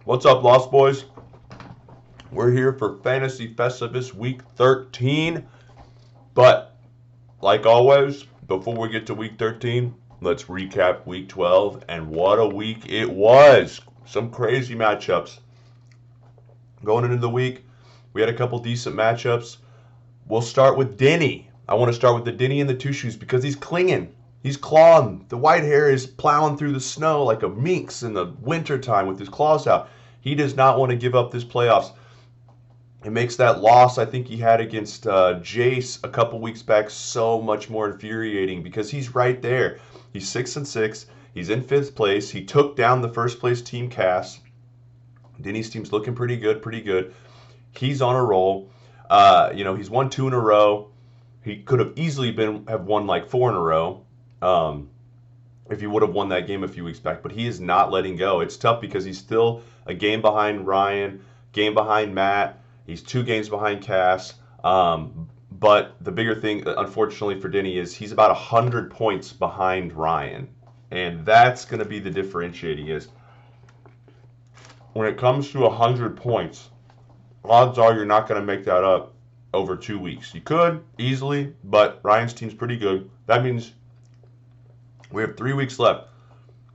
What's up, Lost Boys? We're here for Fantasy Festivus Week 13. But, like always, before we get to Week 13, let's recap Week 12. And what a week it was! Some crazy matchups. Going into the week, we had a couple decent matchups. We'll start with Denny. I want to start with the Denny and the Two Shoes because he's clinging. He's clawing. The white hair is plowing through the snow like a minx in the wintertime with his claws out. He does not want to give up this playoffs. It makes that loss I think he had against Jace a couple weeks back so much more infuriating because he's right there. He's 6-6. He's in 5th place. He took down the first place team Cass. Denny's team's looking pretty good. He's on a roll. He's won 2 in a row. He could have easily have won like 4 in a row if he would have won that game a few weeks back. But he is not letting go. It's tough because he's still a game behind Ryan, game behind Matt. He's 2 games behind Cass. But the bigger thing, unfortunately for Denny, is he's about 100 points behind Ryan. And that's going to be the differentiating is when it comes to 100 points, odds are you're not going to make that up over 2 weeks. You could easily, but Ryan's team's pretty good. That means we have 3 weeks left.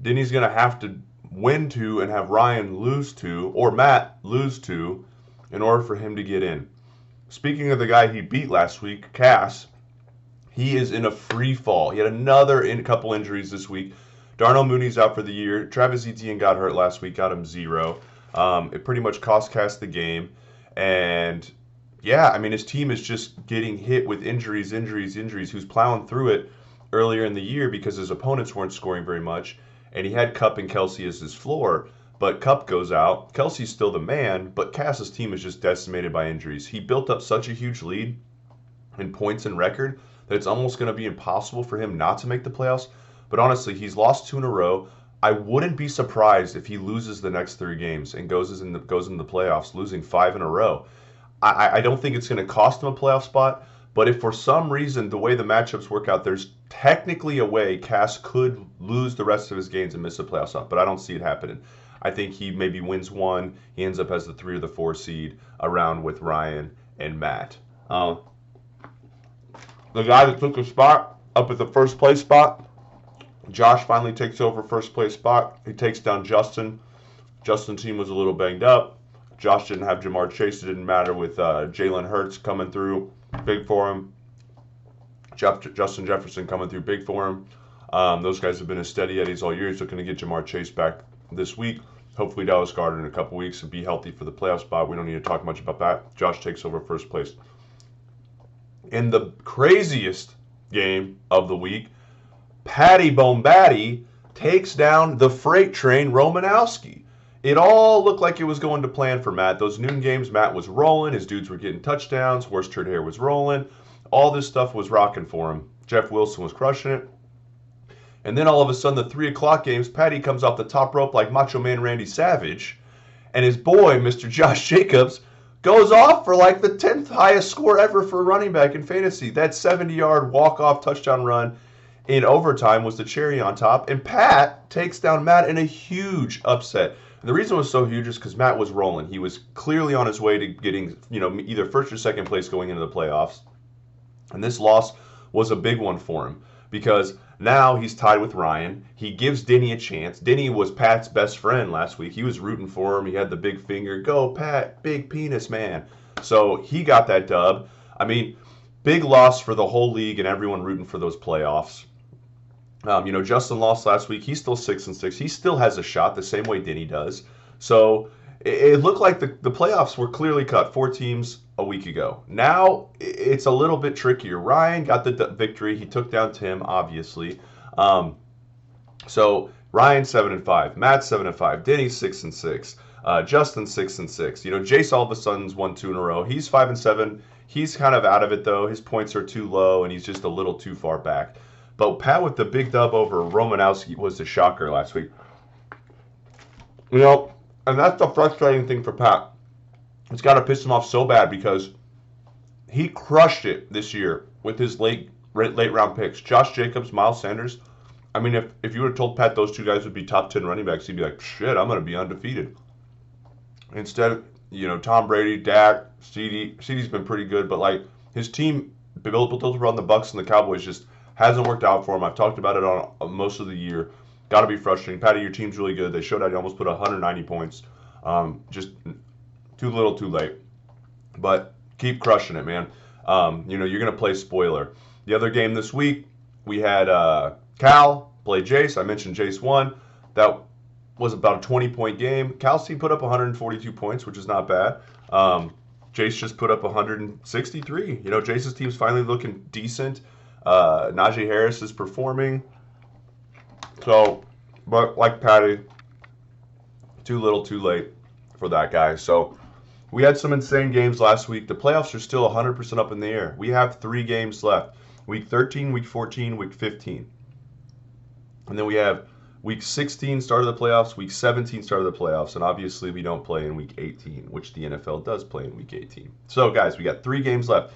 Denny's going to have to win 2 and have Ryan lose 2, or Matt lose 2, in order for him to get in. Speaking of the guy he beat last week, Cass, he is in a free fall. He had another couple injuries this week. Darnell Mooney's out for the year. Travis Etienne got hurt last week, got him 0. It pretty much cost Cass the game. And yeah, I mean, his team is just getting hit with injuries. Who's plowing through it earlier in the year because his opponents weren't scoring very much. And he had Cup and Kelsey as his floor. But Cup goes out. Kelsey's still the man, but Cass's team is just decimated by injuries. He built up such a huge lead in points and record that it's almost going to be impossible for him not to make the playoffs. But honestly, he's lost 2 in a row. I wouldn't be surprised if he loses the next 3 games and goes into the playoffs, losing 5 in a row. I don't think it's going to cost him a playoff spot, but if for some reason the way the matchups work out, there's technically a way Cass could lose the rest of his games and miss a playoff spot, but I don't see it happening. I think he maybe wins 1. He ends up as the 3 or the 4 seed around with Ryan and Matt. The guy that took a spot up at the first place spot, Josh finally takes over first place spot. He takes down Justin. Justin's team was a little banged up. Josh didn't have Jamar Chase. It didn't matter with Jalen Hurts coming through big for him. Justin Jefferson coming through big for him. Those guys have been as steady Eddies all year. He's looking to get Jamar Chase back this week. Hopefully Dallas Goedert in a couple weeks and be healthy for the playoff spot. We don't need to talk much about that. Josh takes over first place. In the craziest game of the week, Patty Bombatti takes down the freight train Romanowski. It all looked like it was going to plan for Matt. Those noon games, Matt was rolling. His dudes were getting touchdowns. Horse turd hair was rolling. All this stuff was rocking for him. Jeff Wilson was crushing it. And then all of a sudden, the 3 o'clock games, Patty comes off the top rope like Macho Man Randy Savage. And his boy, Mr. Josh Jacobs, goes off for like the 10th highest score ever for a running back in fantasy. That 70-yard walk-off touchdown run in overtime was the cherry on top. And Pat takes down Matt in a huge upset. And the reason it was so huge is because Matt was rolling. He was clearly on his way to getting, either first or second place going into the playoffs. And this loss was a big one for him because now he's tied with Ryan. He gives Denny a chance. Denny was Pat's best friend last week. He was rooting for him. He had the big finger. Go, Pat. Big penis, man. So he got that dub. I mean, big loss for the whole league and everyone rooting for those playoffs. Justin lost last week. He's still 6-6. He still has a shot the same way Denny does. So it looked like the playoffs were clearly cut. 4 teams a week ago. Now it's a little bit trickier. Ryan got the victory. He took down Tim, obviously. So Ryan 7-5, Matt 7-5, Denny 6-6, Justin 6-6. Jace all of a sudden's won 2 in a row. He's 5-7. He's kind of out of it though. His points are too low and he's just a little too far back. But Pat with the big dub over Romanowski was the shocker last week. And that's the frustrating thing for Pat. It's got to piss him off so bad because he crushed it this year with his late round picks. Josh Jacobs, Miles Sanders. I mean, if you would have told Pat those 2 guys would be top 10 running backs, he'd be like, shit, I'm going to be undefeated. Instead of, Tom Brady, Dak, CeeDee's been pretty good, but like his team built around the Bucks and the Cowboys just hasn't worked out for him. I've talked about it on most of the year. Got to be frustrating. Patty, your team's really good. They showed out. You almost put 190 points. Just too little, too late. But keep crushing it, man. You're gonna play spoiler. The other game this week, we had Cal play Jace. I mentioned Jace won. That was about a 20-point game. Cal's team put up 142 points, which is not bad. Jace just put up 163. Jace's team's finally looking decent. Najee Harris is performing. So, but like Patty, too little, too late for that guy. So, we had some insane games last week. The playoffs are still 100% up in the air. We have 3 games left. Week 13, Week 14, Week 15. And then we have Week 16, start of the playoffs, Week 17, start of the playoffs, and obviously we don't play in Week 18, which the NFL does play in Week 18. So, guys, we got 3 games left.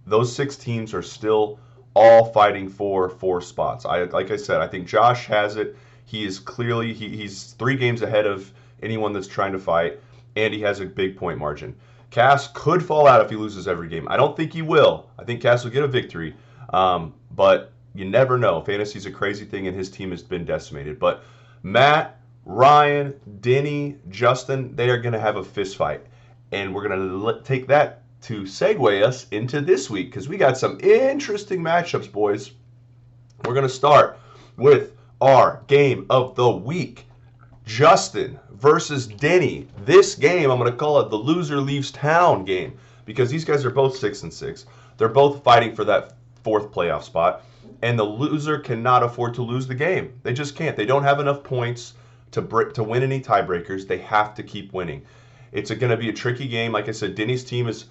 Those 6 teams are still all fighting for 4 spots. Like I said, I think Josh has it. He is clearly, he's 3 games ahead of anyone that's trying to fight, and he has a big point margin. Cass could fall out if he loses every game. I don't think he will. I think Cass will get a victory, but you never know. Fantasy's a crazy thing, and his team has been decimated. But Matt, Ryan, Denny, Justin, they are going to have a fist fight. And we're going to take that to segue us into this week, because we got some interesting matchups, boys. We're going to start with our game of the week. Justin versus Denny. This game, I'm going to call it the loser leaves town game, because these guys are both 6-6. They're both fighting for that 4th playoff spot. And the loser cannot afford to lose the game. They just can't. They don't have enough points to win any tiebreakers. They have to keep winning. It's going to be a tricky game. Like I said, Denny's team is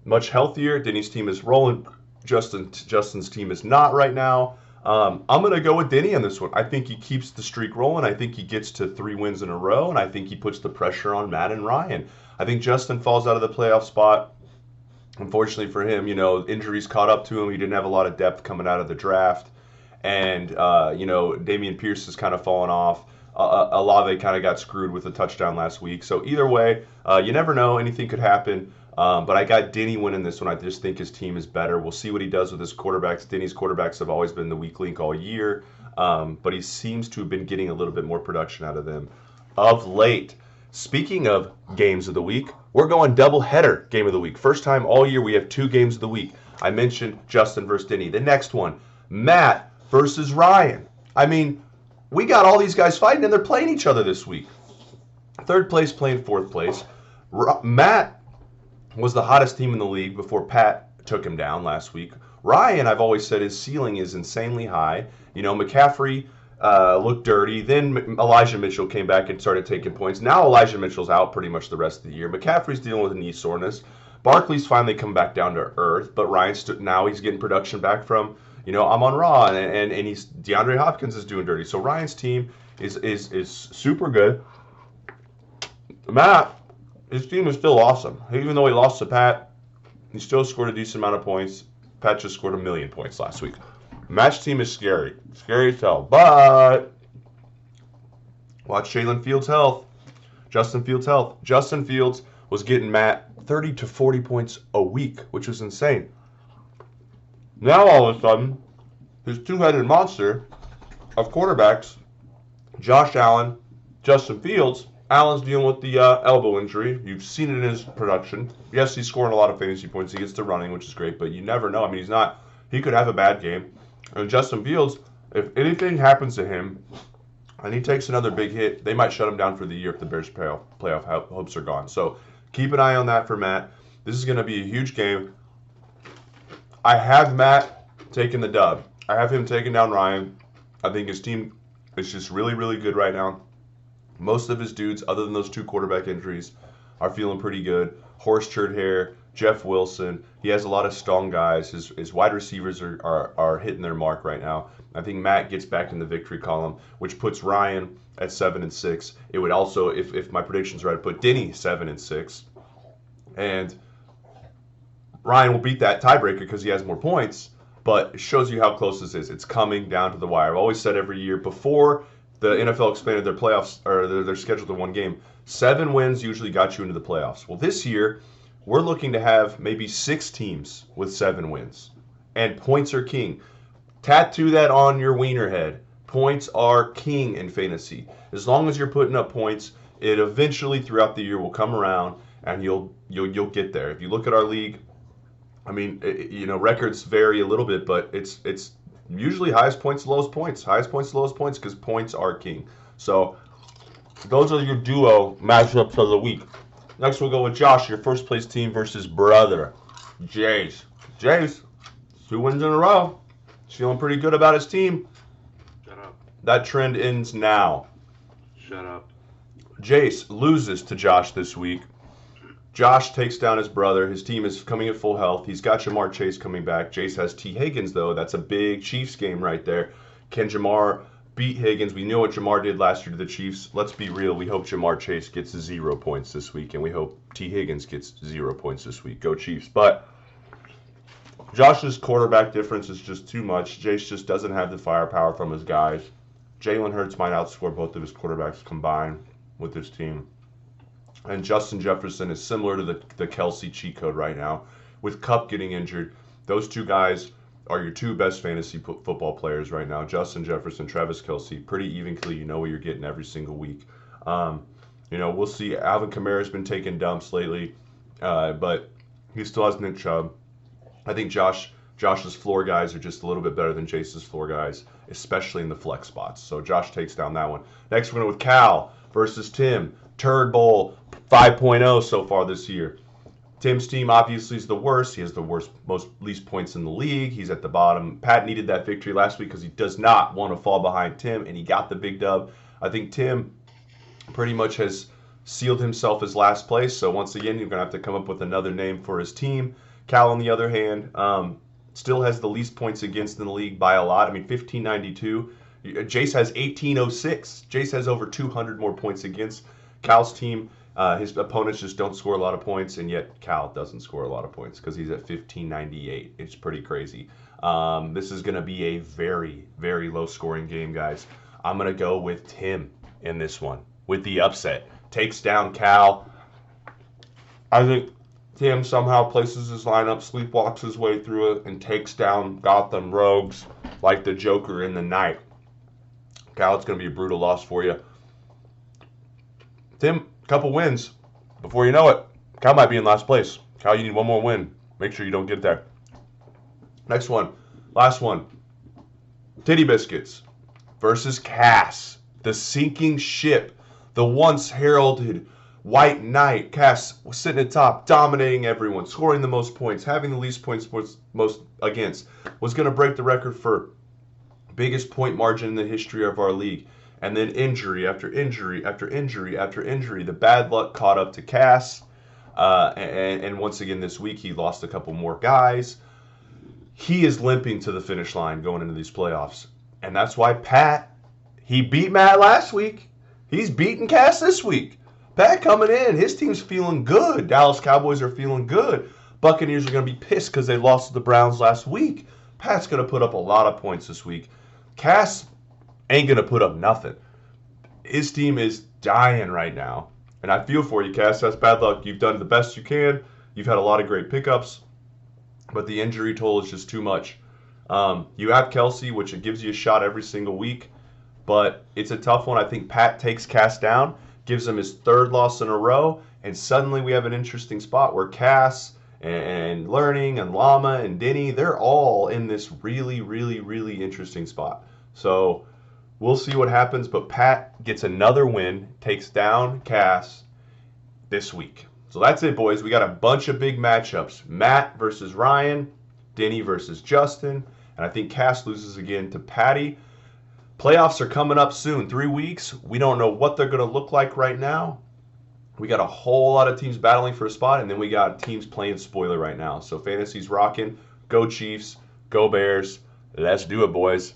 much healthier. Denny's team is rolling. Justin's team is not right now. I'm going to go with Denny on this one. I think he keeps the streak rolling. I think he gets to 3 wins in a row, and I think he puts the pressure on Matt and Ryan. I think Justin falls out of the playoff spot. Unfortunately for him, injuries caught up to him. He didn't have a lot of depth coming out of the draft. And, Damian Pierce has kind of fallen off. Olave kind of got screwed with a touchdown last week. So either way, you never know. Anything could happen. But I got Denny winning this one. I just think his team is better. We'll see what he does with his quarterbacks. Denny's quarterbacks have always been the weak link all year. But he seems to have been getting a little bit more production out of them of late. Speaking of games of the week, we're going doubleheader game of the week. First time all year we have 2 games of the week. I mentioned Justin versus Denny. The next one, Matt versus Ryan. I mean, we got all these guys fighting, and they're playing each other this week. 3rd place playing 4th place. Matt was the hottest team in the league before Pat took him down last week. Ryan, I've always said his ceiling is insanely high. McCaffrey looked dirty. Then Elijah Mitchell came back and started taking points. Now Elijah Mitchell's out pretty much the rest of the year. McCaffrey's dealing with a knee soreness. Barkley's finally come back down to earth, but now he's getting production back from, Amon-Ra, and he's DeAndre Hopkins is doing dirty. So Ryan's team is super good. Matt, his team is still awesome. Even though he lost to Pat, he still scored a decent amount of points. Pat just scored 1,000,000 points last week. Matt's team is scary. Scary as hell. But watch Jalen Fields' health. Justin Fields' health. Justin Fields was getting Matt 30 to 40 points a week, which was insane. Now all of a sudden, his 2-headed monster of quarterbacks, Josh Allen, Justin Fields. Allen's dealing with the elbow injury. You've seen it in his production. Yes, he's scoring a lot of fantasy points. He gets to running, which is great, but you never know. I mean, he could have a bad game. And Justin Fields, if anything happens to him and he takes another big hit, they might shut him down for the year if the Bears' playoff hopes are gone. So keep an eye on that for Matt. This is going to be a huge game. I have Matt taking the dub. I have him taking down Ryan. I think his team is just really, really good right now. Most of his dudes, other than those 2 quarterback injuries, are feeling pretty good. Horse Turd Hair, Jeff Wilson. He has a lot of strong guys. His wide receivers are hitting their mark right now. I think Matt gets back in the victory column, which puts Ryan at 7-6. It would also, if my predictions are right, put Denny 7-6. And Ryan will beat that tiebreaker because he has more points, but it shows you how close this is. It's coming down to the wire. I've always said every year before the NFL expanded their playoffs, or their schedule to one game. 7 wins usually got you into the playoffs. Well, this year, we're looking to have maybe 6 teams with 7 wins. And points are king. Tattoo that on your wiener head. Points are king in fantasy. As long as you're putting up points, it eventually throughout the year will come around and you'll get there. If you look at our league, I mean, records vary a little bit, but it's usually highest points, lowest points. Highest points, lowest points, because points are king. So those are your duo matchups of the week. Next we'll go with Josh, your first place team versus brother Jace. Jace, 2 wins in a row. He's feeling pretty good about his team. Shut up. That trend ends now. Shut up. Jace loses to Josh this week. Josh takes down his brother. His team is coming at full health. He's got Jamar Chase coming back. Jace has T. Higgins, though. That's a big Chiefs game right there. Can Jamar beat Higgins? We know what Jamar did last year to the Chiefs. Let's be real. We hope Jamar Chase gets 0 points this week, and we hope T. Higgins gets 0 points this week. Go Chiefs. But Josh's quarterback difference is just too much. Jace just doesn't have the firepower from his guys. Jalen Hurts might outscore both of his quarterbacks combined with his team. And Justin Jefferson is similar to the Kelsey cheat code right now. With Kupp getting injured, those 2 guys are your 2 best fantasy football players right now. Justin Jefferson, Travis Kelsey, pretty evenly. You know what you're getting every single week. We'll see. Alvin Kamara's been taking dumps lately, but he still has Nick Chubb. I think Josh's floor guys are just a little bit better than Jace's floor guys, especially in the flex spots. So Josh takes down that one. Next, we're going with Cal versus Tim. Turd Bowl 5.0 so far this year. Tim's team obviously is the worst. He has the least points in the league. He's at the bottom. Pat needed that victory last week because he does not want to fall behind Tim, and he got the big dub. I think Tim pretty much has sealed himself as last place. So once again, you're going to have to come up with another name for his team. Cal, on the other hand, still has the least points against in the league by a lot. I mean, 1592. Jace has 1806. Jace has over 200 more points against. Cal's team, his opponents just don't score a lot of points, and yet Cal doesn't score a lot of points because he's at 1598. It's pretty crazy. This is going to be a very, very low-scoring game, guys. I'm going to go with Tim in this one with the upset. Takes down Cal. I think Tim somehow places his lineup, sleepwalks his way through it, and takes down Gotham Rogues like the Joker in the night. Cal, it's going to be a brutal loss for you. Tim, a couple wins. Before you know it, Cal might be in last place. Cal, you need one more win. Make sure you don't get there. Next one. Last one. Titty Biscuits versus Cass. The sinking ship. The once heralded White Knight. Cass was sitting at top, dominating everyone, scoring the most points, having the least points most against. Was going to break the record for biggest point margin in the history of our league. And then injury after injury after injury after injury. The bad luck caught up to Cass. And once again this week, he lost a couple more guys. He is limping to the finish line going into these playoffs. And that's why Pat, he beat Matt last week. He's beating Cass this week. Pat coming in. His team's feeling good. Dallas Cowboys are feeling good. Buccaneers are going to be pissed because they lost to the Browns last week. Pat's going to put up a lot of points this week. Cass ain't going to put up nothing. His team is dying right now. And I feel for you, Cass. That's bad luck. You've done the best you can. You've had a lot of great pickups. But the injury toll is just too much. You have Kelsey, which it gives you a shot every single week. But it's a tough one. I think Pat takes Cass down, gives him his 3rd loss in a row. And suddenly we have an interesting spot where Cass and Learning and Llama and Denny, they're all in this really, really, really interesting spot. So we'll see what happens, but Pat gets another win, takes down Cass this week. So that's it, boys. We got a bunch of big matchups. Matt versus Ryan, Denny versus Justin, and I think Cass loses again to Patty. Playoffs are coming up soon, 3 weeks. We don't know what they're going to look like right now. We got a whole lot of teams battling for a spot, and then we got teams playing spoiler right now. So fantasy's rocking. Go Chiefs. Go Bears. Let's do it, boys.